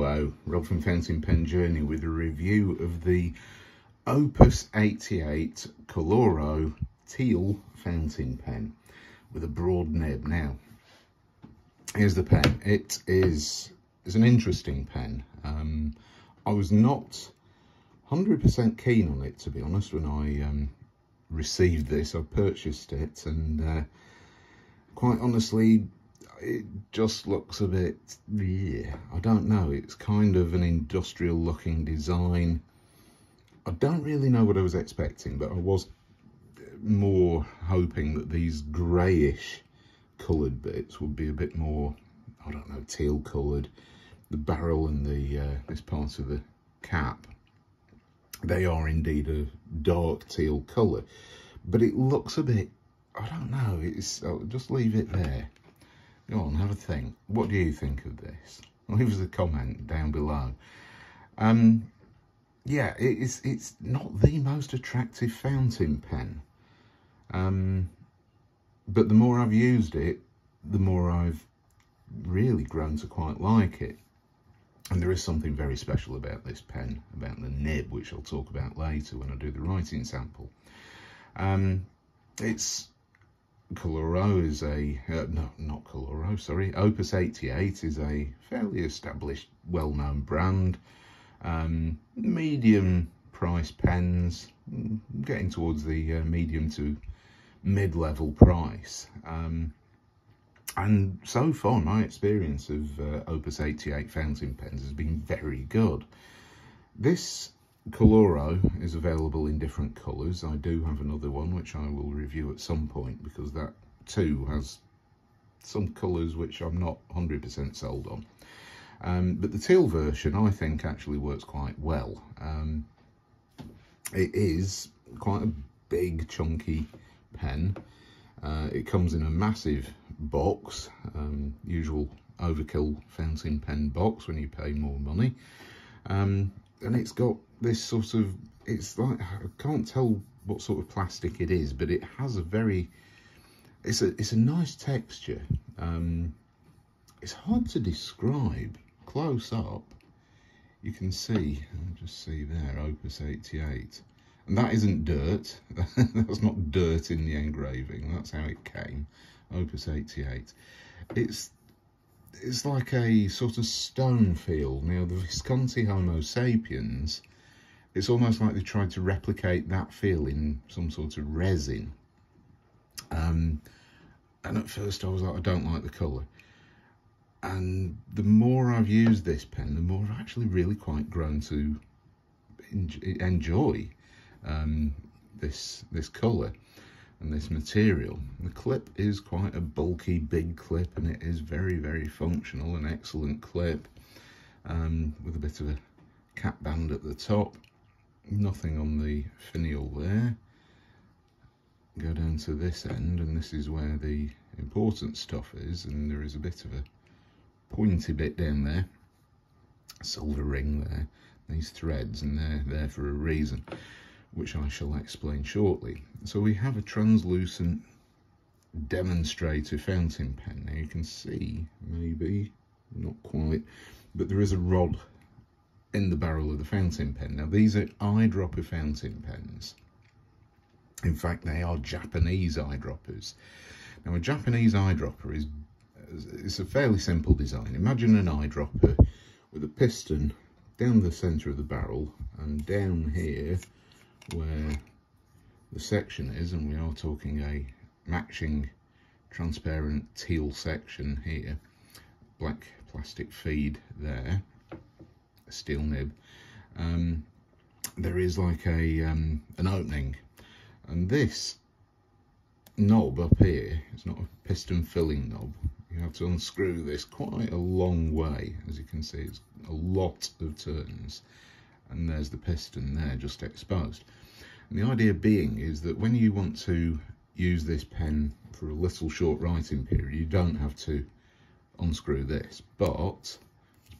Hello, Rob from Fountain Pen Journey with a review of the Opus 88 Koloro Teal fountain pen with a broad nib. Now, here's the pen. It's an interesting pen. I was not 100% keen on it, to be honest, when I received this. I purchased it, and quite honestly, it just looks a bit, yeah, I don't know. It's kind of an industrial looking design. I don't really know what I was expecting, but I was more hoping that these greyish coloured bits would be a bit more, I don't know, teal coloured. The barrel and the this part of the cap, they are indeed a dark teal colour, but it looks a bit, I don't know, I'll just leave it there. Go on, have a think. What do you think of this? Leave us a comment down below. Yeah, it's not the most attractive fountain pen. But the more I've used it, the more I've really grown to quite like it. And there is something very special about this pen, about the nib, which I'll talk about later when I do the writing sample. Koloro is a, not Koloro, sorry, Opus 88 is a fairly established, well-known brand. Medium price pens, getting towards the medium to mid-level price. And so far, my experience of Opus 88 fountain pens has been very good. This Koloro is available in different colours. I do have another one which I will review at some point, because that too has some colours which I'm not 100% sold on. But the teal version, I think, actually works quite well. It is quite a big, chunky pen. It comes in a massive box, usual overkill fountain pen box when you pay more money. And it's got this sort of, it's like, I can't tell what sort of plastic it is, but it has a very, it's a nice texture. It's hard to describe. Close up, you can see, just see there, Opus 88. And that isn't dirt. That's not dirt in the engraving. That's how it came. Opus 88. It's like a sort of stone feel. Now, the Visconti Homo sapiens, it's almost like they tried to replicate that feel in some sort of resin. And at first I was like, I don't like the colour. And the more I've used this pen, the more I've actually really quite grown to enjoy this colour and this material. The clip is quite a bulky, big clip, and it is very, very functional, an excellent clip, with a bit of a cap band at the top. Nothing on the finial there. Go down to this end, and this is where the important stuff is, and there is a bit of a pointy bit down there, silver ring there, these threads, and they're there for a reason, which I shall explain shortly. So we have a translucent demonstrator fountain pen. Now you can see, maybe, not quite, but there is a rod in the barrel of the fountain pen. Now these are eyedropper fountain pens. In fact, they are Japanese eyedroppers. Now a Japanese eyedropper it's a fairly simple design. Imagine an eyedropper with a piston down the centre of the barrel, and down here where the section is, and we are talking a matching transparent teal section here, black plastic feed there, a steel nib, there is like an opening, and this knob up here, it's not a piston filling knob. You have to unscrew this quite a long way. As you can see, it's a lot of turns, and there's the piston there just exposed. And the idea being is that when you want to use this pen for a little short writing period, you don't have to unscrew this, but let's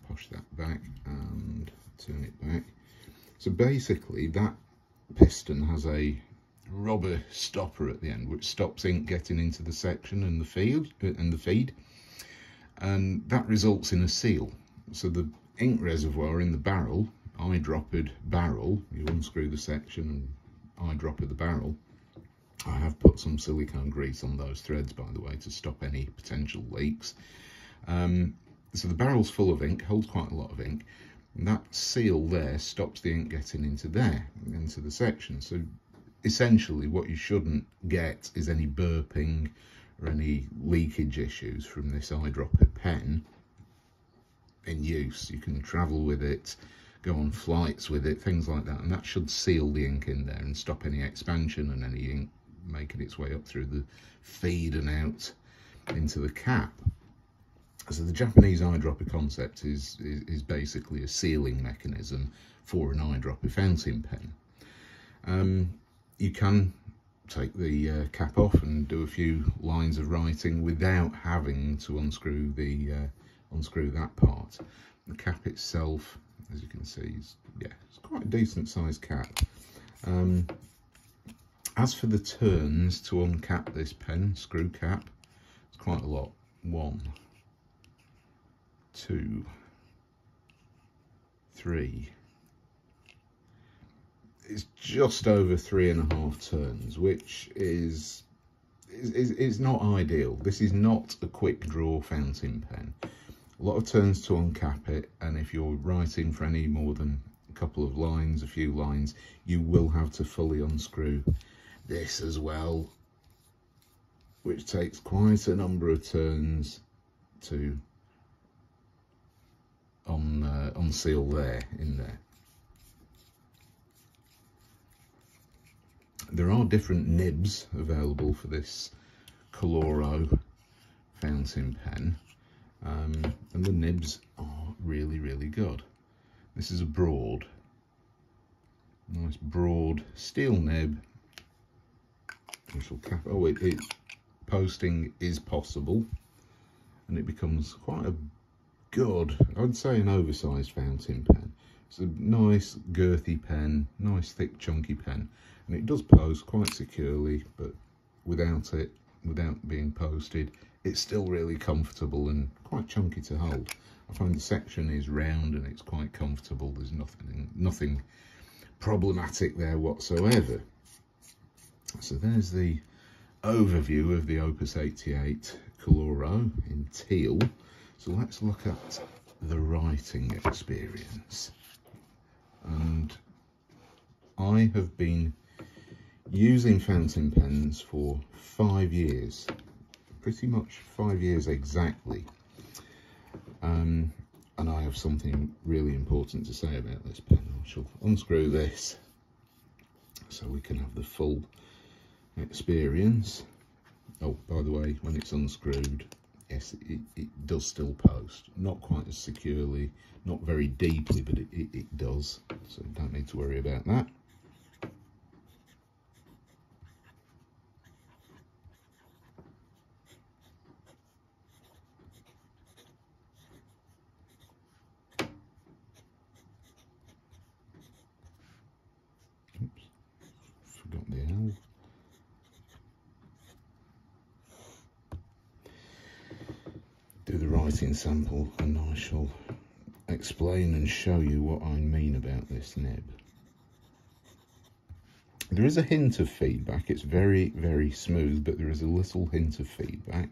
push that back and turn it back. So basically that piston has a rubber stopper at the end, which stops ink getting into the section and the feed, and that results in a seal. So the ink reservoir in the barrel, eyedroppered barrel. You unscrew the section and eyedropper the barrel. I have put some silicone grease on those threads, by the way, to stop any potential leaks. So the barrel's full of ink, holds quite a lot of ink. And that seal there stops the ink getting into there, into the section. So essentially what you shouldn't get is any burping or any leakage issues from this eyedropper pen in use. You can travel with it, go on flights with it, things like that, and that should seal the ink in there and stop any expansion and any ink making its way up through the feed and out into the cap. So the Japanese eyedropper concept is basically a sealing mechanism for an eyedropper fountain pen. You can take the cap off and do a few lines of writing without having to unscrew that part. The cap itself, as you can see, it's quite a decent sized cap. As for the turns to uncap this pen, screw cap, it's quite a lot. 1, 2, 3. It's just over 3.5 turns, which is not ideal. This is not a quick draw fountain pen. A lot of turns to uncap it, and if you're writing for any more than a couple of lines, a few lines, you will have to fully unscrew this as well, which takes quite a number of turns to unseal there, in there. There are different nibs available for this Koloro fountain pen, and the nibs are really, really good. This is a nice broad steel nib, which will cap. Oh, posting is possible, and it becomes quite a good, I'd say an oversized fountain pen. It's a nice girthy pen, nice thick chunky pen, and it does post quite securely, but without being posted, it's still really comfortable and quite chunky to hold. I find the section is round and it's quite comfortable. There's nothing problematic there whatsoever. So there's the overview of the Opus 88 Koloro in teal. So let's look at the writing experience. And I have been using fountain pens for 5 years, pretty much 5 years exactly. And I have something really important to say about this pen. I shall unscrew this so we can have the full experience. Oh, by the way, when it's unscrewed, yes, it does still post. Not quite as securely, not very deeply, but it does. So don't need to worry about that. Oops, forgot the L. Do the writing sample and I shall explain and show you what I mean about this nib. There is a hint of feedback. It's very, very smooth, but there is a little hint of feedback.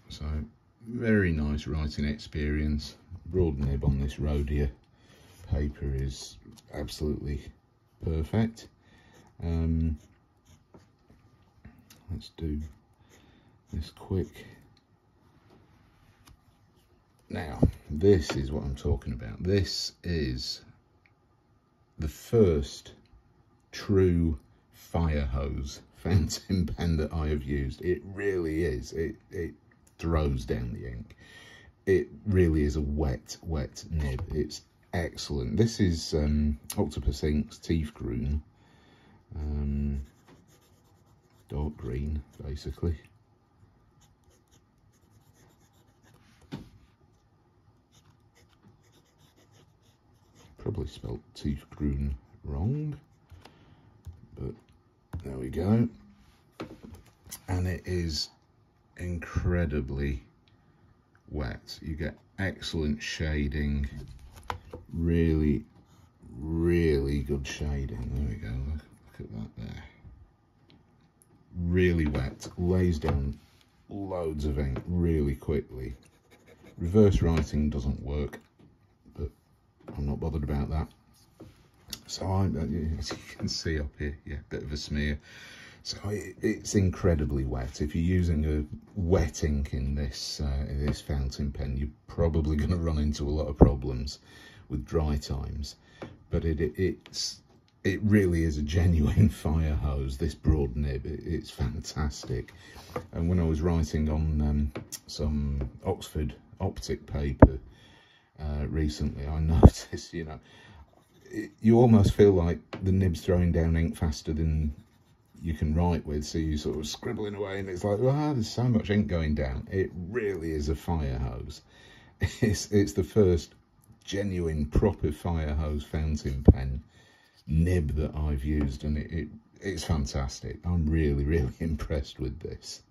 So, very nice writing experience. Broad nib on this Rhodia paper is absolutely perfect. Let's do this quick. Now, this is what I'm talking about. This is the first true fire hose fountain pen that I have used. It really is. It throws down the ink. It really is a wet nib. It's excellent. This is Opus Ink's Teeth Green, dark green basically. Probably spelt Tiefgrün wrong, but there we go. And it is incredibly wet. You get excellent shading, really good shading. There we go, look at that there. Really wet, lays down loads of ink really quickly. Reverse writing doesn't work, but I'm not bothered about that. So as you can see up here, yeah, bit of a smear. So it's incredibly wet. If you're using a wet ink in this fountain pen, you're probably going to run into a lot of problems with dry times. But it really is a genuine fire hose, this broad nib. It's fantastic. And when I was writing on some Oxford optic paper recently, I noticed, you know, you almost feel like the nib's throwing down ink faster than you can write with, so you sort of scribbling away and it's like, wow, there's so much ink going down. It really is a fire hose. It's the first genuine proper fire hose fountain pen nib that I've used, and it's fantastic. I'm really impressed with this.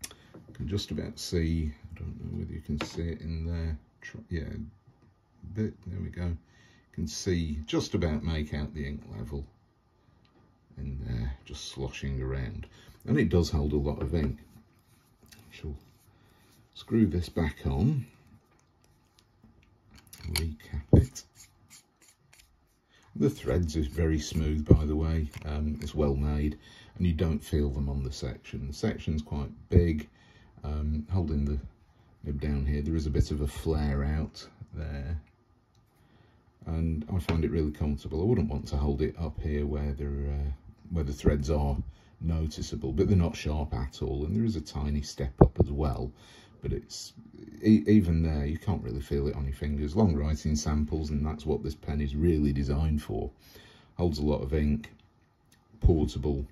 I can just about see, I don't know whether you can see it in there, yeah, a bit, there we go. You can see, just about make out the ink level in there, just sloshing around, and it does hold a lot of ink. Shall screw this back on, recap it. The threads is very smooth, by the way. It's well made, and you don't feel them on the section. The section's quite big. Holding the nib down here, there is a bit of a flare out there, and I find it really comfortable. I wouldn't want to hold it up here where the threads are noticeable, but they're not sharp at all, and there is a tiny step up as well, but it's even there you can't really feel it on your fingers. Long writing samples, and that's what this pen is really designed for. Holds a lot of ink, portable,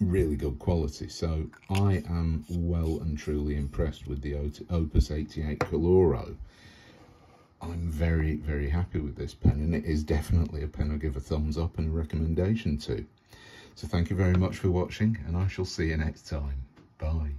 really good quality. So I am well and truly impressed with the Opus 88 Koloro. I'm very happy with this pen, and it is definitely a pen I give a thumbs up and a recommendation to. So thank you very much for watching, and I shall see you next time. Bye.